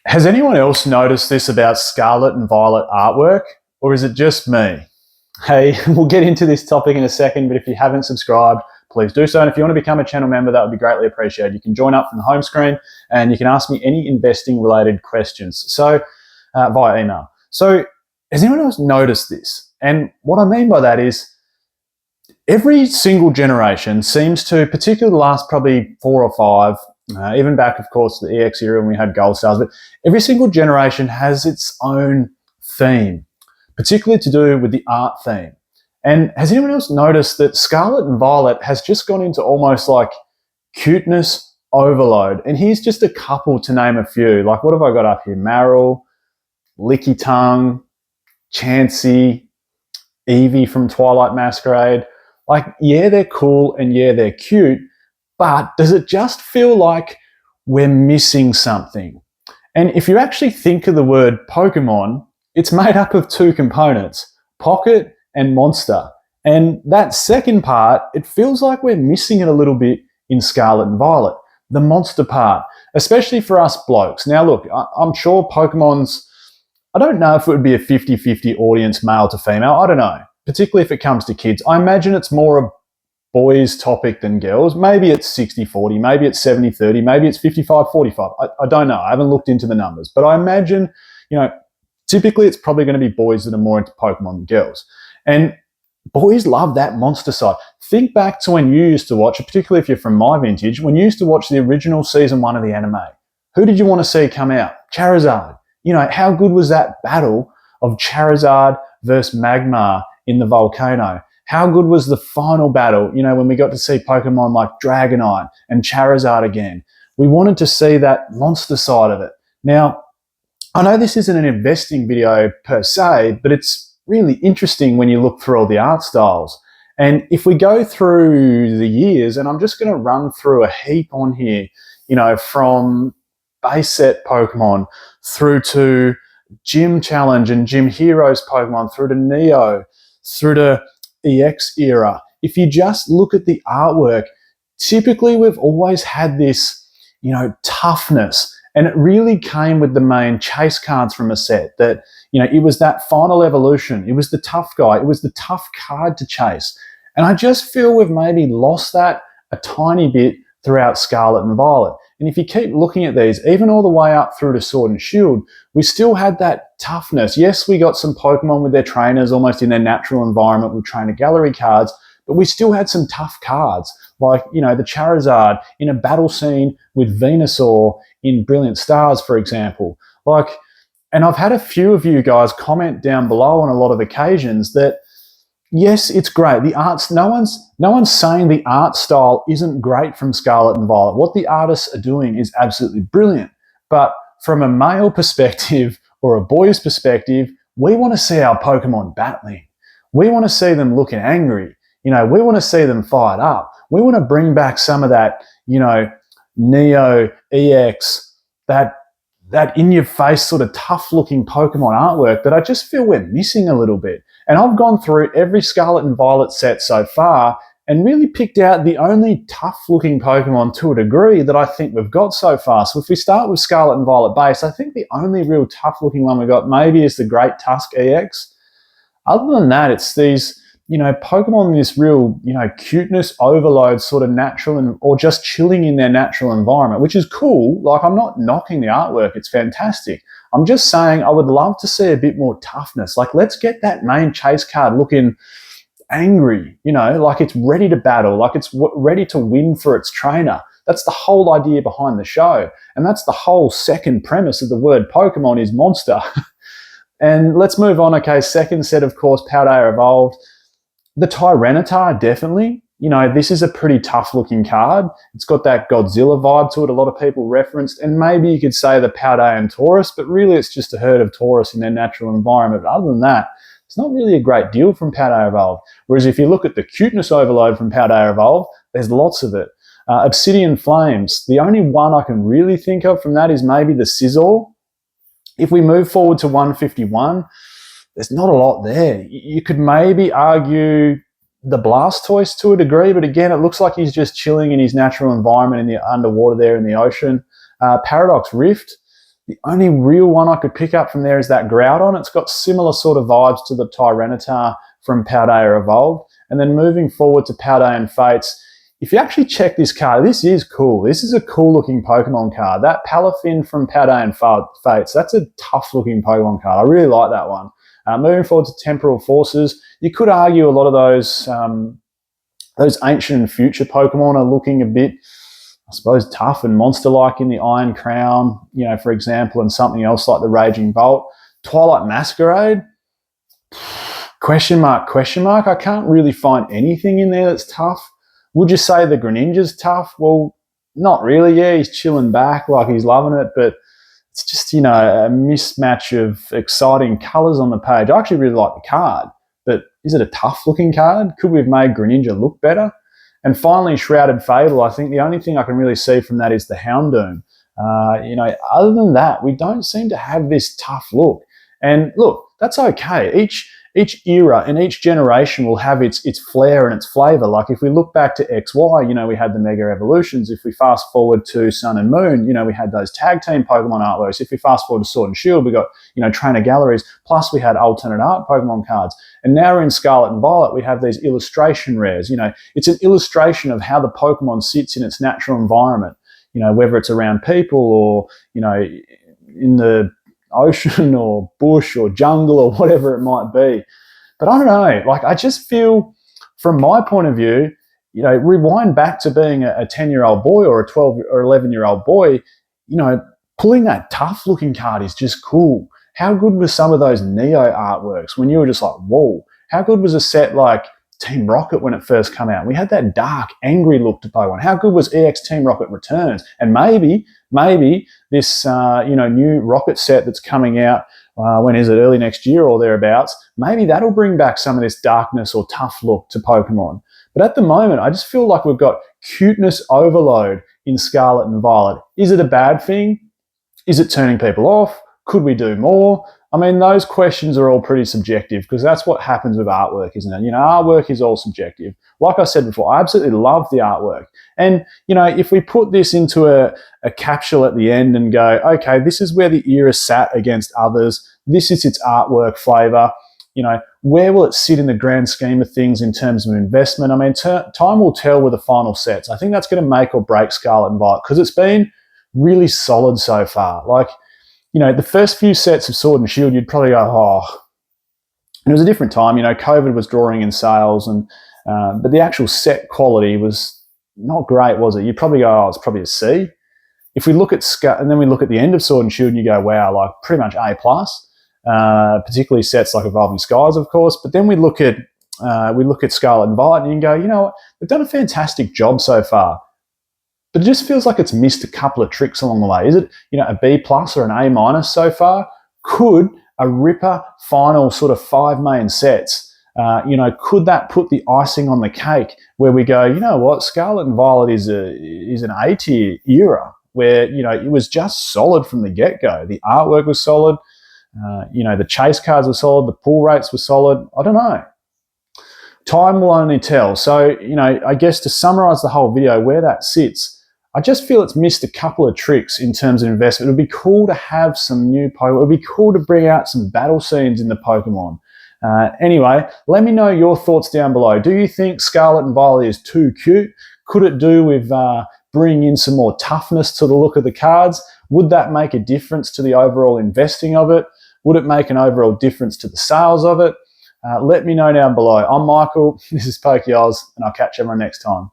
Has anyone else noticed this about Scarlet and Violet artwork, or is it just me? Hey, we'll get into this topic in a second, but if you haven't subscribed, please do so. And if you want to become a channel member, that would be greatly appreciated. You can join up from the home screen and you can ask me any investing related questions via email. So has anyone else noticed this? And what I mean by that is every single generation seems to, particularly the last probably 4 or 5, even back, of course, to the EX era when we had gold stars, but every single generation has its own theme, particularly to do with the art theme. And has anyone else noticed that Scarlet and Violet has just gone into almost like cuteness overload? And here's just a couple to name a few. Like, what have I got up here? Meryl, Licky Tongue, Chansey, Evie from Twilight Masquerade. Like, yeah, they're cool and yeah, they're cute, but does it just feel like we're missing something? And if you actually think of the word Pokemon, it's made up of 2 components, pocket and monster. And that second part, it feels like we're missing it a little bit in Scarlet and Violet, the monster part, especially for us blokes. Now, look, I'm sure Pokemon's, I don't know if it would be a 50-50 audience, male to female. I don't know, particularly if it comes to kids. I imagine it's more a boys topic than girls. Maybe it's 60-40, maybe it's 70-30, maybe it's 55-45. I don't know. I haven't looked into the numbers, but I imagine, typically it's probably going to be boys that are more into Pokemon than girls. And boys love that monster side. Think back to when you used to watch, particularly if you're from my vintage, when you used to watch the original season 1 of the anime. Who did you want to see come out? Charizard. How good was that battle of Charizard versus Magmar in the volcano? How good was the final battle, when we got to see Pokemon like Dragonite and Charizard again? We wanted to see that monster side of it. Now, I know this isn't an investing video per se, but it's really interesting when you look through all the art styles. And if we go through the years, and I'm just going to run through a heap on here, from base set Pokemon through to Gym Challenge and Gym Heroes Pokemon, through to Neo, through to EX era. If you just look at the artwork, typically we've always had this, toughness. And it really came with the main chase cards from a set that, it was that final evolution. It was the tough guy. It was the tough card to chase. And I just feel we've maybe lost that a tiny bit throughout Scarlet and Violet. And if you keep looking at these, even all the way up through to Sword and Shield, we still had that toughness. Yes, we got some Pokemon with their trainers almost in their natural environment with trainer gallery cards, but we still had some tough cards, like, the Charizard in a battle scene with Venusaur in Brilliant Stars, for example. And I've had a few of you guys comment down below on a lot of occasions that, yes, it's great. The arts, no one's saying the art style isn't great from Scarlet and Violet. What the artists are doing is absolutely brilliant. But from a male perspective or a boy's perspective, we want to see our Pokemon battling. We want to see them looking angry. We want to see them fired up. We want to bring back some of that, Neo, EX, that in-your-face sort of tough-looking Pokemon artwork that I just feel we're missing a little bit. And I've gone through every Scarlet and Violet set so far and really picked out the only tough-looking Pokemon to a degree that I think we've got so far. So if we start with Scarlet and Violet base, I think the only real tough-looking one we've got maybe is the Great Tusk EX. Other than that, it's these, Pokemon in this real, cuteness overload sort of natural or just chilling in their natural environment, which is cool. Like, I'm not knocking the artwork. It's fantastic. I'm just saying I would love to see a bit more toughness. Like, let's get that main chase card looking angry, like it's ready to battle, like it's ready to win for its trainer. That's the whole idea behind the show. And that's the whole second premise of the word Pokemon is monster. And let's move on. Okay, second set, of course, Paldea Evolved. The Tyranitar, definitely. This is a pretty tough-looking card. It's got that Godzilla vibe to it, a lot of people referenced. And maybe you could say the Paldea and Taurus, but really it's just a herd of Taurus in their natural environment. But other than that, it's not really a great deal from Paldea Evolved. Whereas if you look at the cuteness overload from Paldea Evolved, there's lots of it. Obsidian Flames, the only one I can really think of from that is maybe the Scizor. If we move forward to 151, there's not a lot there. You could maybe argue the Blastoise to a degree, but again, it looks like he's just chilling in his natural environment in the underwater there in the ocean. Paradox Rift, The only real one I could pick up from there is that Groudon. It's got similar sort of vibes to the Tyranitar from Paldea Evolved. And then moving forward to Paldean Fates, if you actually check this card, this is cool. This is a cool looking Pokemon card. That Palafin from Paldean Fates, that's a tough looking Pokemon card. I really like that one. Moving forward to Temporal Forces, you could argue a lot of those ancient and future Pokemon are looking a bit, I suppose, tough and monster-like in the Iron Crown, for example, and something else like the Raging Bolt. Twilight Masquerade, question mark. I can't really find anything in there that's tough. Would you say the Greninja's tough? Well, not really. Yeah, he's chilling back like he's loving it, but it's just, a mismatch of exciting colours on the page. I actually really like the card, but is it a tough-looking card? Could we have made Greninja look better? And finally, Shrouded Fable, I think the only thing I can really see from that is the Houndoom. Other than that, we don't seem to have this tough look. And look, that's okay. Each era and each generation will have its flair and its flavour. Like if we look back to XY, we had the Mega Evolutions. If we fast forward to Sun and Moon, we had those tag team Pokemon artworks. If we fast forward to Sword and Shield, we got, trainer galleries. Plus we had alternate art Pokemon cards. And now we're in Scarlet and Violet, we have these illustration rares. It's an illustration of how the Pokemon sits in its natural environment, whether it's around people or, in the ocean or bush or jungle or whatever it might be. But I don't know, I just feel, from my point of view, rewind back to being a 10-year-old boy or a 12 or 11-year-old boy, pulling that tough looking card is just cool. How good was some of those Neo artworks when you were just like, whoa? How good was a set like Team Rocket when it first came out? We had that dark, angry look to Pokemon. How good was EX Team Rocket Returns? And maybe this new Rocket set that's coming out, when is it, early next year or thereabouts, maybe that'll bring back some of this darkness or tough look to Pokemon. But at the moment, I just feel like we've got cuteness overload in Scarlet and Violet. Is it a bad thing? Is it turning people off? Could we do more? I mean, those questions are all pretty subjective because that's what happens with artwork, isn't it? Artwork is all subjective. Like I said before, I absolutely love the artwork. And, if we put this into a capsule at the end and go, okay, this is where the era sat against others. This is its artwork flavour. Where will it sit in the grand scheme of things in terms of investment? I mean, time will tell with the final sets. I think that's going to make or break Scarlet and Violet because it's been really solid so far. The first few sets of Sword and Shield, you'd probably go, oh. And it was a different time. COVID was drawing in sales, but the actual set quality was not great, was it? You'd probably go, oh, it's probably a C. If we look at and then we look at the end of Sword and Shield, and you go, wow, pretty much A+. Particularly sets like Evolving Skies, of course. But then we look at Scarlet and Violet, and you can go, you know what? They've done a fantastic job so far. But it just feels like it's missed a couple of tricks along the way. Is it, a B+ or an A- so far? Could a ripper final sort of 5 main sets, could that put the icing on the cake where we go, you know what, Scarlet and Violet is an A-tier era where, it was just solid from the get-go. The artwork was solid, the chase cards were solid, the pull rates were solid. I don't know. Time will only tell. So, I guess to summarize the whole video, where that sits, I just feel it's missed a couple of tricks in terms of investment. It would be cool to have some new Pokemon. It would be cool to bring out some battle scenes in the Pokemon. Anyway, let me know your thoughts down below. Do you think Scarlet and Violet is too cute? Could it do with bringing in some more toughness to the look of the cards? Would that make a difference to the overall investing of it? Would it make an overall difference to the sales of it? Let me know down below. I'm Michael, this is PokeOz, and I'll catch everyone next time.